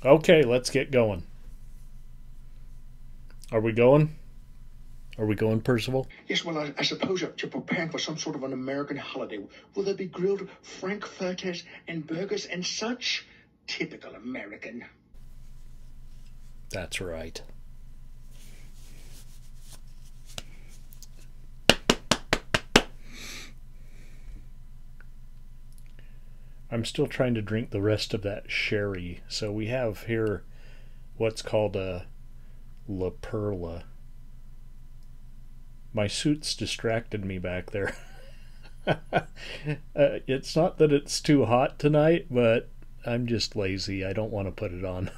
Okay, let's get going. Are we going? Are we going, Percival? Yes, well, I suppose you're preparing for some sort of an American holiday. Will there be grilled frankfurters and burgers and such? Typical American. That's right. I'm still trying to drink the rest of that sherry. So we have here what's called a La Perla. My suit's distracted me back there. It's not that it's too hot tonight, but I'm just lazy. I don't want to put it on.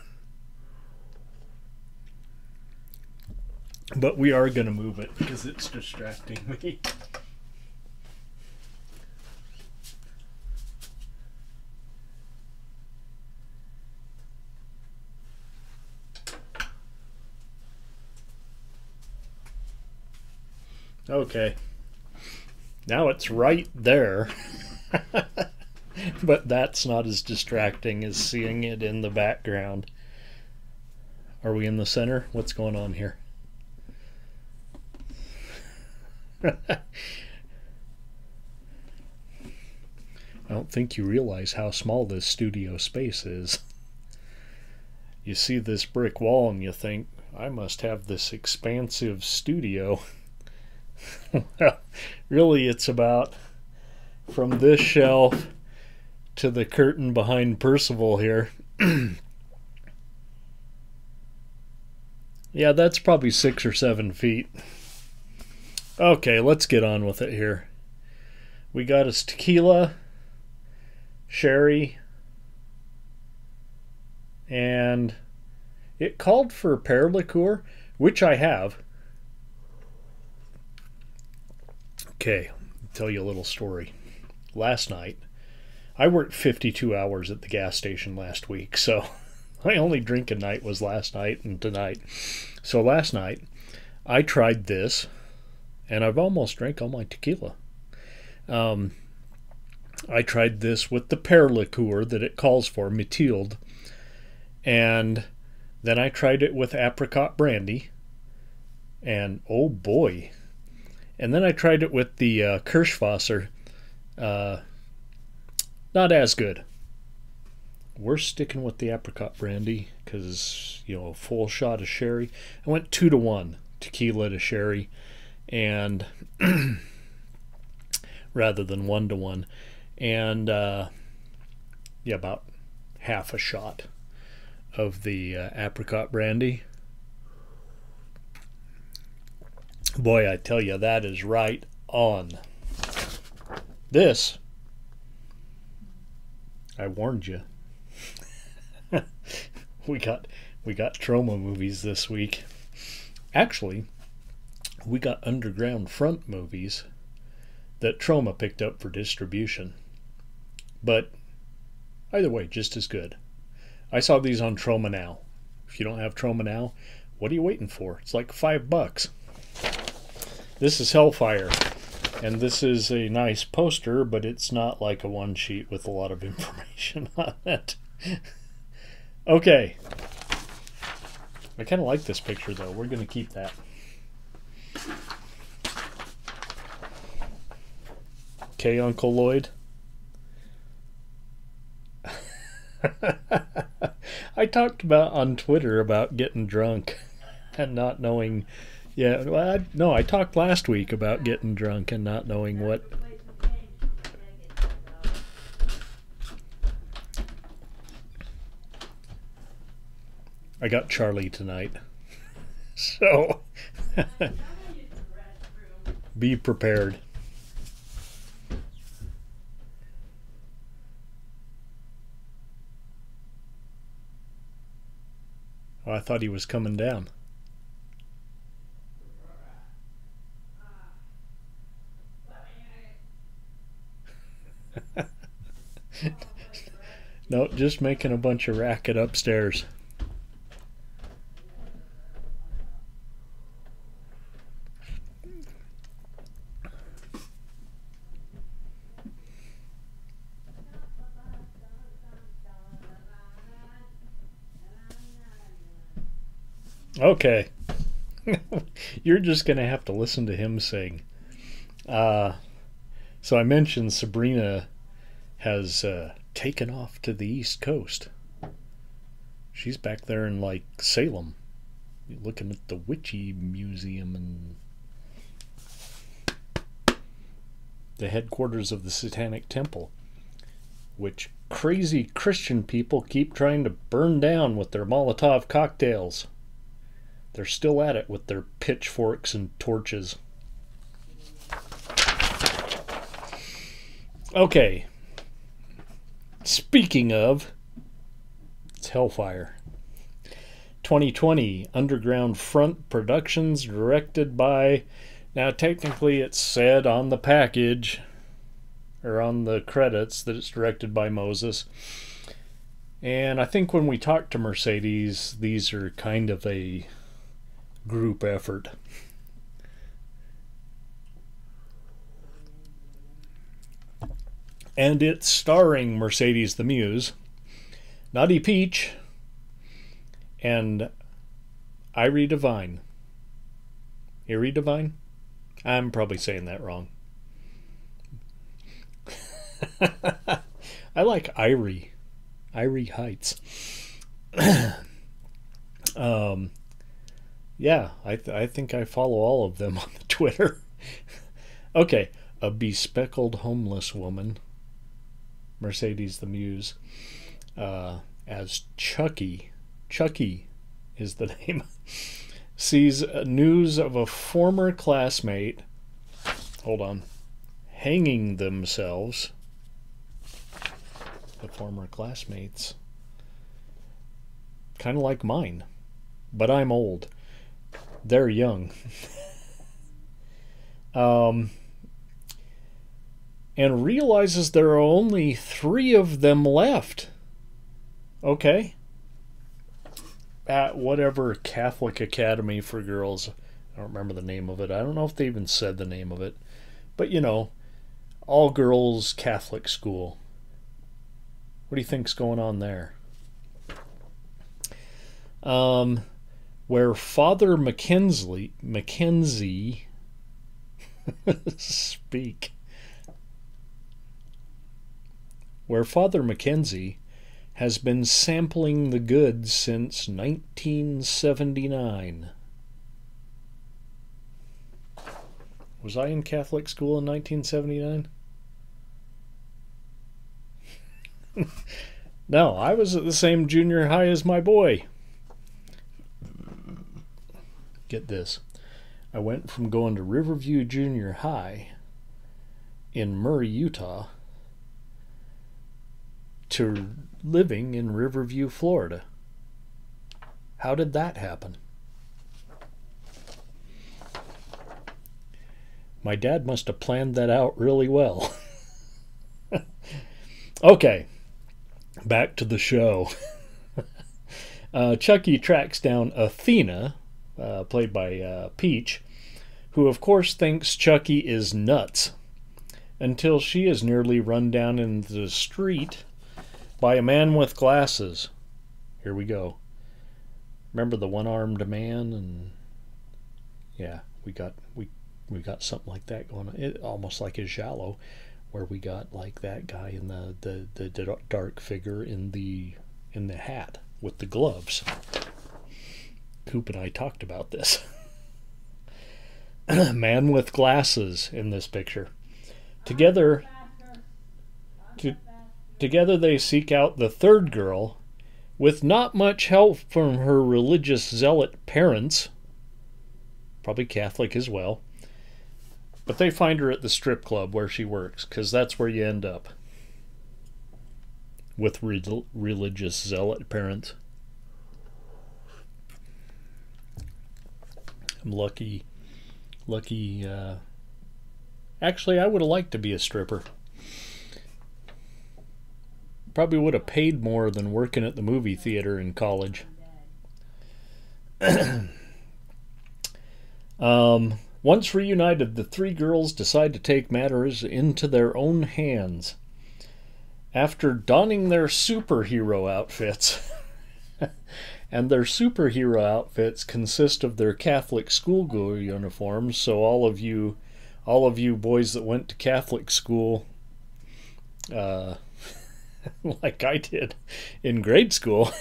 But we are going to move it because it's distracting me. Okay. Now it's right there. But that's not as distracting as seeing it in the background. Are we in the center? What's going on here? I don't think you realize how small this studio space is. You see this brick wall and you think, I must have this expansive studio. Well, really it's about from this shelf to the curtain behind Percival here. Yeah, that's probably 6 or 7 feet. Okay, let's get on with it here. We got us tequila, sherry, and it called for pear liqueur, which I have. Okay, I'll tell you a little story. Last night, I worked 52 hours at the gas station last week, so my only drinking night was last night and tonight. So last night, I tried this, and I've almost drank all my tequila. I tried this with the pear liqueur that it calls for, Mathilde, and then I tried it with apricot brandy, and oh boy. And then I tried it with the Kirschwasser. Not as good. We're sticking with the apricot brandy because, you know, a full shot of sherry. I went 2-to-1 tequila to sherry, and rather than 1-to-1. And yeah, about half a shot of the apricot brandy. Boy, I tell you, that is right on. This, I warned you. we got Troma movies this week. Actually, we got Underground Front movies that Troma picked up for distribution. But either way, just as good. I saw these on Troma Now. If you don't have Troma Now, what are you waiting for? It's like $5. This is Hellfire, and this is a nice poster, but it's not like a one sheet with a lot of information on it. Okay. I kind of like this picture, though. We're going to keep that. Okay, Uncle Lloyd. I talked about on Twitter about getting drunk and not knowing. Yeah, well, no, I talked last week about getting drunk and not knowing what. I got Charlie tonight. So, be prepared. Oh, I thought he was coming down. No, just making a bunch of racket upstairs. Okay. You're just going to have to listen to him sing. So I mentioned Sabrina has taken off to the East Coast. She's back there in, like, Salem, looking at the Witchy Museum and the headquarters of the Satanic Temple, which crazy Christian people keep trying to burn down with their Molotov cocktails. They're still at it with their pitchforks and torches. Okay. Speaking of, it's Hellfire. 2020 Underground Front Productions, directed by, now technically it's said on the package, or on the credits, that it's directed by Moses. And I think when we talk to Mercedes, these are kind of a group effort. And it's starring Mercedes the Muse, Naughty Peach, and Irie Devine. Erie Devine? I'm probably saying that wrong. I like Irie. Irie Heights. Yeah, I think I follow all of them on the Twitter. Okay, a bespeckled homeless woman, Mercedes the Muse, as Chucky. Chucky is the name. Sees news of a former classmate, hanging themselves. The former classmates. Kind of like mine. But I'm old. They're young. And realizes there are only 3 of them left. Okay. At whatever Catholic Academy for Girls. I don't remember the name of it. I don't know if they even said the name of it. But, you know, all girls Catholic school. What do you think's going on there? Where Father Mackenzie speak. Where Father Mackenzie has been sampling the goods since 1979. Was I in Catholic school in 1979? No, I was at the same junior high as my boy. Get this. I went from going to Riverview Junior High in Murray, Utah, to living in Riverview, Florida. How did that happen? My dad must have planned that out really well. Okay, back to the show. Chucky tracks down Athena, played by Peach, who of course thinks Chucky is nuts, until she is nearly run down in the street by a man with glasses. Here we go. Remember the one-armed man? And yeah, we got something like that going on. It almost like a giallo, where we got like that guy in the dark figure in the hat with the gloves. Coop and I talked about this. Man with glasses in this picture. Together they seek out the third girl, with not much help from her religious zealot parents, probably Catholic as well. But they find her at the strip club where she works, because that's where you end up. With religious zealot parents. I'm lucky. Actually, I would have liked to be a stripper. Probably would have paid more than working at the movie theater in college. Once reunited, the 3 girls decide to take matters into their own hands. After donning their superhero outfits And their superhero outfits consist of their Catholic schoolgirl uniforms. So all of you boys that went to Catholic school, like I did in grade school,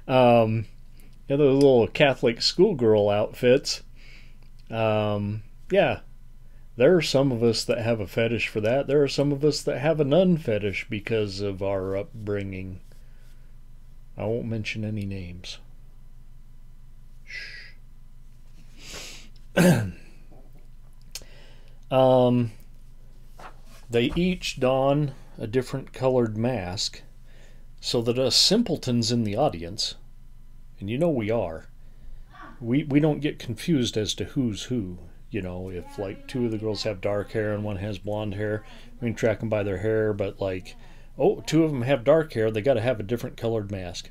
those little Catholic schoolgirl outfits. Yeah, there are some of us that have a fetish for that. There are some of us that have a nun fetish because of our upbringing. I won't mention any names. Shh. They each don a different colored mask so that us simpletons in the audience, and you know we are, we don't get confused as to who's who. You know, if like two of the girls have dark hair and one has blonde hair, we can track them by their hair, but like, oh, two of them have dark hair, they got to have a different colored mask.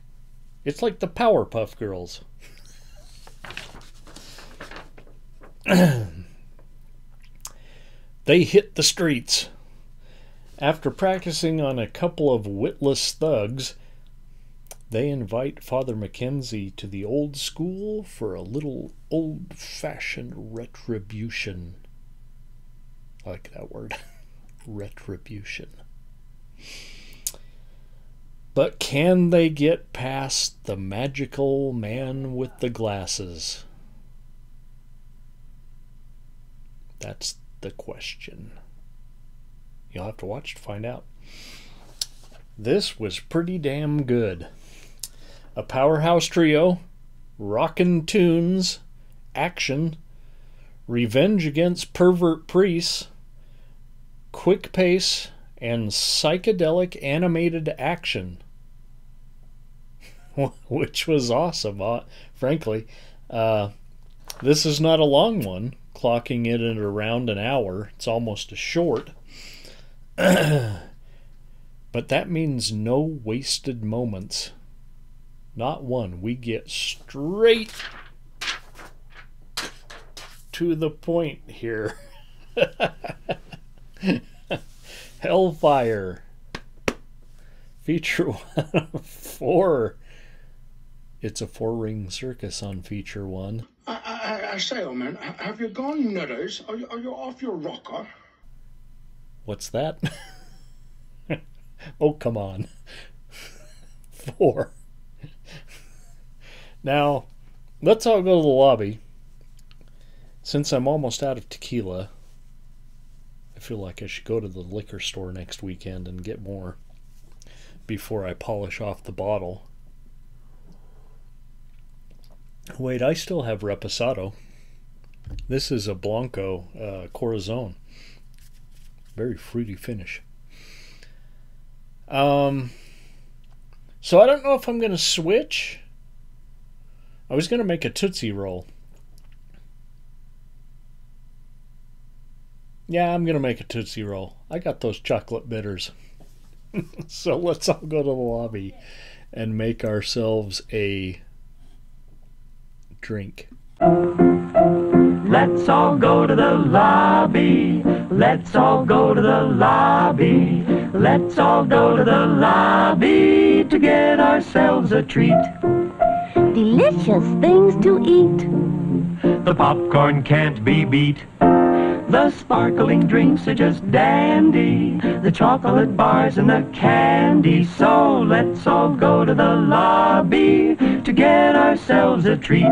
It's like the Powerpuff Girls. They hit the streets. After practicing on a couple of witless thugs, they invite Father Mackenzie to the old school for a little old-fashioned retribution. I like that word. Retribution. But can they get past the magical man with the glasses? That's the question. You'll have to watch to find out. This was pretty damn good. A powerhouse trio, rockin' tunes, action, revenge against pervert priests, quick pace, and psychedelic animated action. Which was awesome, frankly. This is not a long one, clocking it at around an hour. It's almost a short. But that means no wasted moments. Not one. We get straight to the point here. Hellfire. Feature 1 of 4. It's a 4-ring circus on feature 1. I say, old man, have you gone nutters? Are you off your rocker? What's that? Oh, come on. 4. Now, let's all go to the lobby. Since I'm almost out of tequila, I feel like I should go to the liquor store next weekend and get more before I polish off the bottle. Wait, I still have Reposado. This is a Blanco Corazon. Very fruity finish. So I don't know if I'm going to switch. I was going to make a Tootsie Roll. Yeah, I'm going to make a Tootsie Roll. I got those chocolate bitters. So let's all go to the lobby and make ourselves a drink. Let's all go to the lobby. Let's all go to the lobby. Let's all go to the lobby to get ourselves a treat. Delicious things to eat. The popcorn can't be beat. The sparkling drinks are just dandy. The chocolate bars and the candy. So let's all go to the lobby to get ourselves a treat.